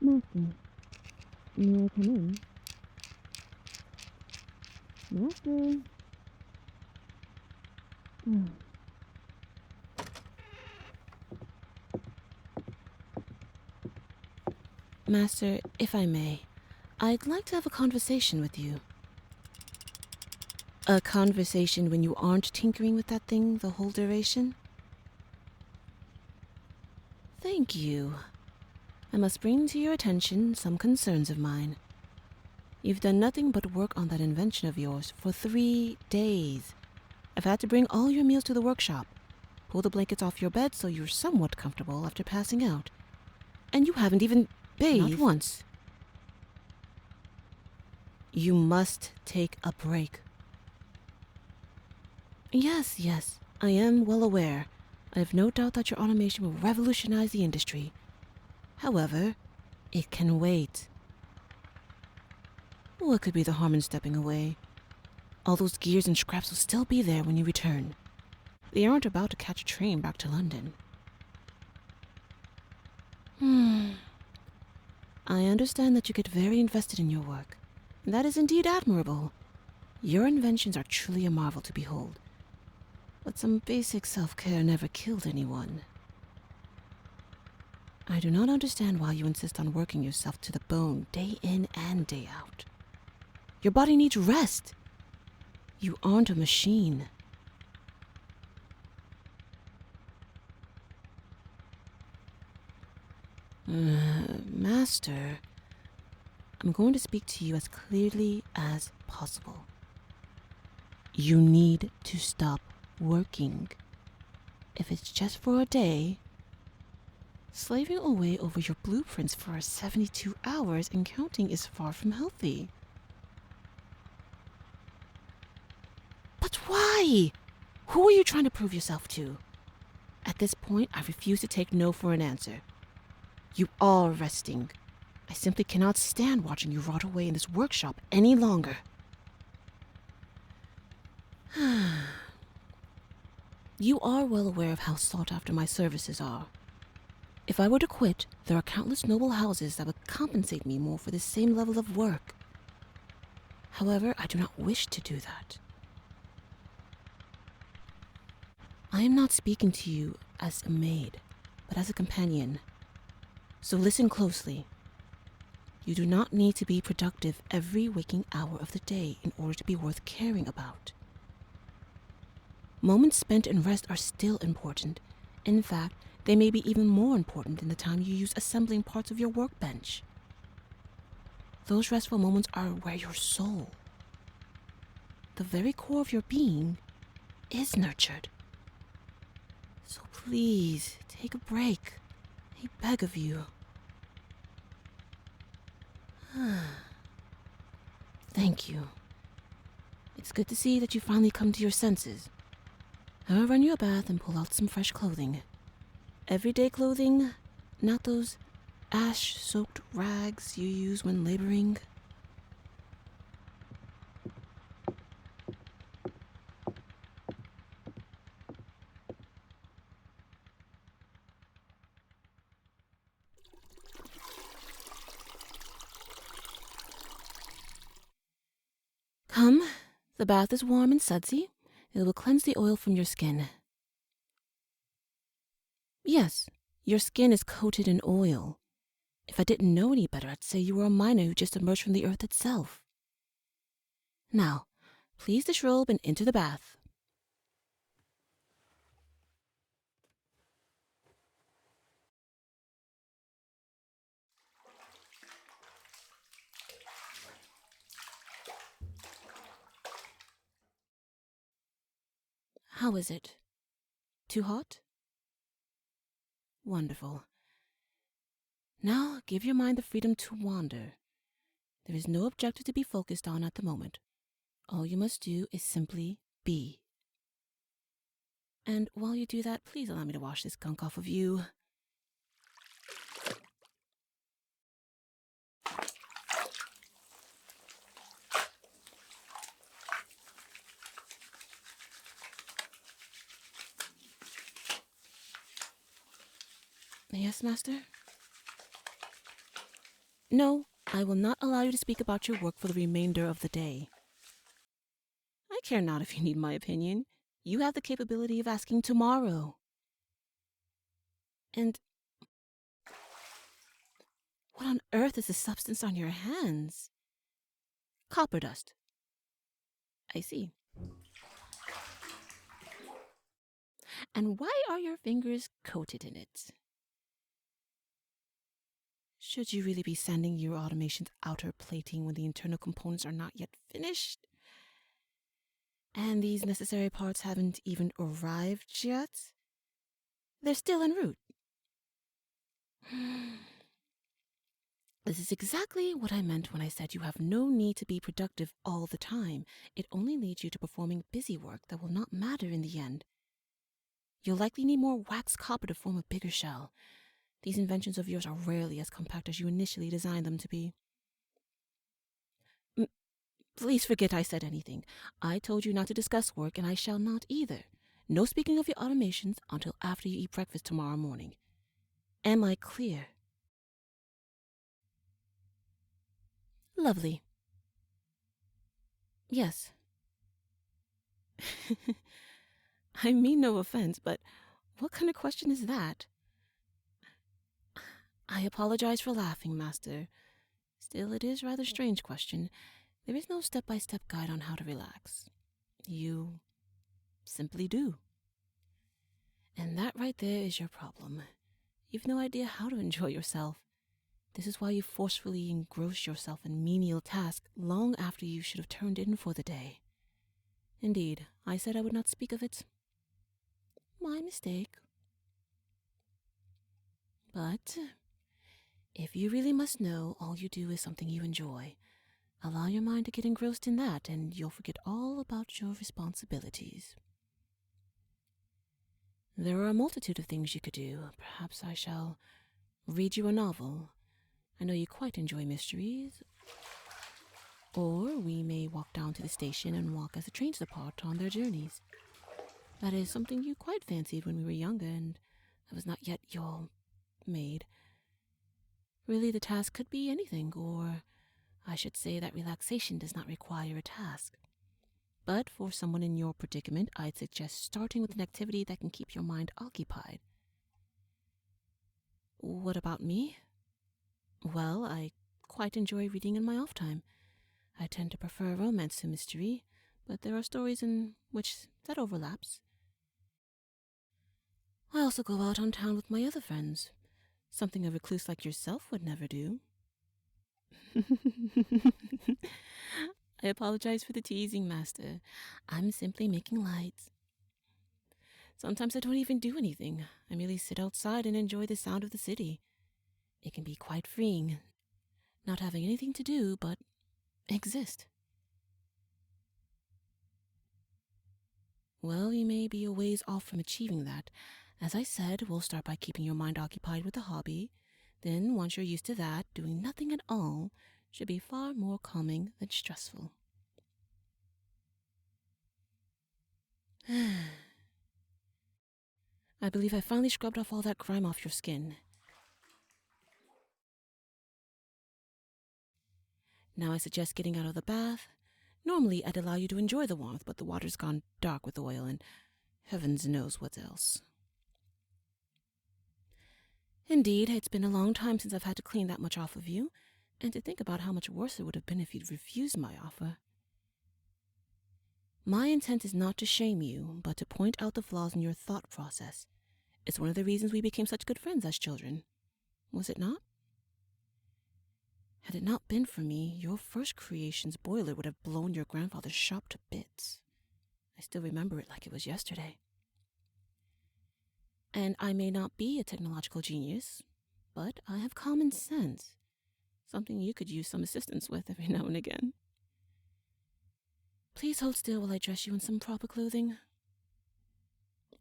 Master, may I come in? Master. Master, if I may, I'd like to have a conversation with you. A conversation when you aren't tinkering with that thing the whole duration? Thank you. I must bring to your attention some concerns of mine. You've done nothing but work on that invention of yours for 3 days. I've had to bring all your meals to the workshop, pull the blankets off your bed so you're somewhat comfortable after passing out. And you haven't even bathed. Not once. You must take a break. Yes, I am well aware. I have no doubt that your automation will revolutionize the industry. However, it can wait. What could be the harm in stepping away? All those gears and scraps will still be there when you return. They aren't about to catch a train back to London. I understand that you get very invested in your work. And that is indeed admirable. Your inventions are truly a marvel to behold. But some basic self-care never killed anyone. I do not understand why you insist on working yourself to the bone day in and day out. Your body needs rest. You aren't a machine. Master, I'm going to speak to you as clearly as possible. You need to stop working. If it's just for a day, slaving away over your blueprints for 72 hours and counting is far from healthy. But why? Who are you trying to prove yourself to? At this point, I refuse to take no for an answer. You are resting. I simply cannot stand watching you rot away in this workshop any longer. You are well aware of how sought after my services are. If I were to quit, there are countless noble houses that would compensate me more for the same level of work. However, I do not wish to do that. I am not speaking to you as a maid, but as a companion. So listen closely. You do not need to be productive every waking hour of the day in order to be worth caring about. Moments spent in rest are still important. In fact, they may be even more important than the time you use assembling parts of your workbench. Those restful moments are where your soul, the very core of your being, is nurtured. So please, take a break. I beg of you. Thank you. It's good to see that you finally come to your senses. I'll run you a bath and pull out some fresh clothing. Everyday clothing, not those ash-soaked rags you use when laboring. Come, the bath is warm and sudsy. It will cleanse the oil from your skin. Yes, your skin is coated in oil. If I didn't know any better, I'd say you were a miner who just emerged from the earth itself. Now, please disrobe and enter the bath. How is it? Too hot? Wonderful. Now, give your mind the freedom to wander. There is no objective to be focused on at the moment. All you must do is simply be. And while you do that, please allow me to wash this gunk off of you. Yes, Master? No, I will not allow you to speak about your work for the remainder of the day. I care not if you need my opinion. You have the capability of asking tomorrow. And what on earth is the substance on your hands? Copper dust. I see. And why are your fingers coated in it? Should you really be sanding your automation's outer plating when the internal components are not yet finished? And these necessary parts haven't even arrived yet? They're still en route. This is exactly what I meant when I said you have no need to be productive all the time. It only leads you to performing busy work that will not matter in the end. You'll likely need more wax copper to form a bigger shell. These inventions of yours are rarely as compact as you initially designed them to be. Please forget I said anything. I told you not to discuss work, and I shall not either. No speaking of your automations until after you eat breakfast tomorrow morning. Am I clear? Lovely. Yes. I mean no offense, but what kind of question is that? I apologize for laughing, Master. Still, it is rather strange question. There is no step-by-step guide on how to relax. You simply do. And that right there is your problem. You've no idea how to enjoy yourself. This is why you forcefully engross yourself in menial tasks long after you should have turned in for the day. Indeed, I said I would not speak of it. My mistake. But if you really must know all you do is something you enjoy, allow your mind to get engrossed in that and you'll forget all about your responsibilities. There are a multitude of things you could do. Perhaps I shall read you a novel. I know you quite enjoy mysteries. Or we may walk down to the station and walk as the trains depart on their journeys. That is something you quite fancied when we were younger, and I was not yet your maid. Really, the task could be anything, or I should say that relaxation does not require a task. But for someone in your predicament, I'd suggest starting with an activity that can keep your mind occupied. What about me? Well, I quite enjoy reading in my off time. I tend to prefer romance to mystery, but there are stories in which that overlaps. I also go out on town with my other friends, something a recluse like yourself would never do. I apologize for the teasing, Master. I'm simply making light. Sometimes I don't even do anything. I merely sit outside and enjoy the sound of the city. It can be quite freeing, not having anything to do but exist. Well, you may be a ways off from achieving that. As I said, we'll start by keeping your mind occupied with a hobby. Then, once you're used to that, doing nothing at all should be far more calming than stressful. I believe I finally scrubbed off all that grime off your skin. Now I suggest getting out of the bath. Normally, I'd allow you to enjoy the warmth, but the water's gone dark with oil and heavens knows what else. Indeed, it's been a long time since I've had to clean that much off of you, and to think about how much worse it would have been if you'd refused my offer. My intent is not to shame you, but to point out the flaws in your thought process. It's one of the reasons we became such good friends as children. Was it not? Had it not been for me, your first creation's boiler would have blown your grandfather's shop to bits. I still remember it like it was yesterday. And I may not be a technological genius, but I have common sense. Something you could use some assistance with every now and again. Please hold still while I dress you in some proper clothing.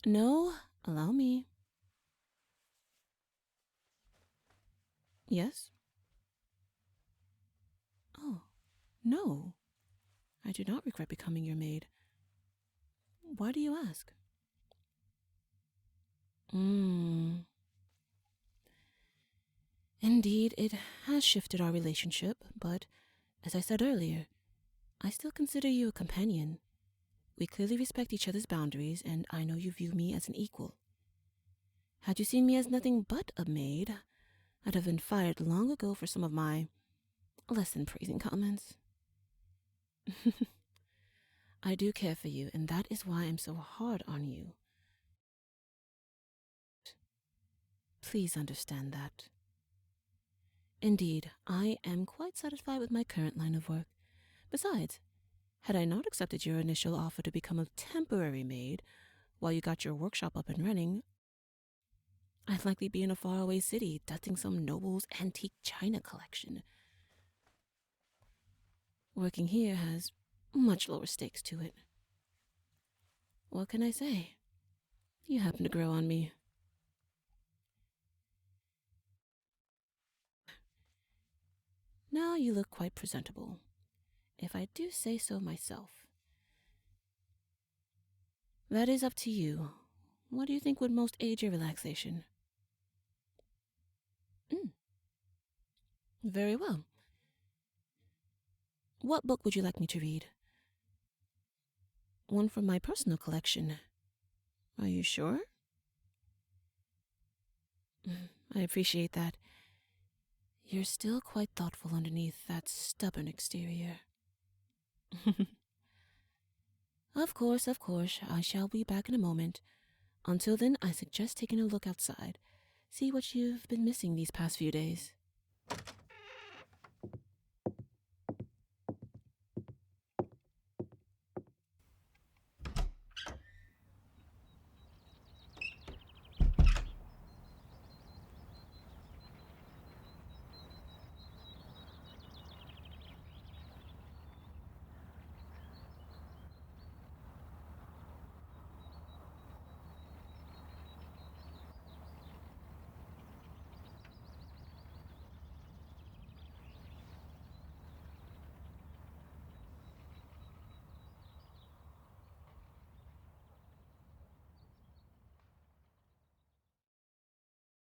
No, allow me. Yes? Oh, no. I do not regret becoming your maid. Why do you ask? Indeed, it has shifted our relationship, but as I said earlier, I still consider you a companion. We clearly respect each other's boundaries, and I know you view me as an equal. Had you seen me as nothing but a maid, I'd have been fired long ago for some of my less than praising comments. I do care for you, and that is why I'm so hard on you. Please understand that. Indeed, I am quite satisfied with my current line of work. Besides, had I not accepted your initial offer to become a temporary maid while you got your workshop up and running, I'd likely be in a faraway city dusting some noble's antique china collection. Working here has much lower stakes to it. What can I say? You happen to grow on me. Now you look quite presentable, if I do say so myself. That is up to you. What do you think would most aid your relaxation? Very well. What book would you like me to read? One from my personal collection. Are you sure? I appreciate that. You're still quite thoughtful underneath that stubborn exterior. Of course, I shall be back in a moment. Until then, I suggest taking a look outside. See what you've been missing these past few days.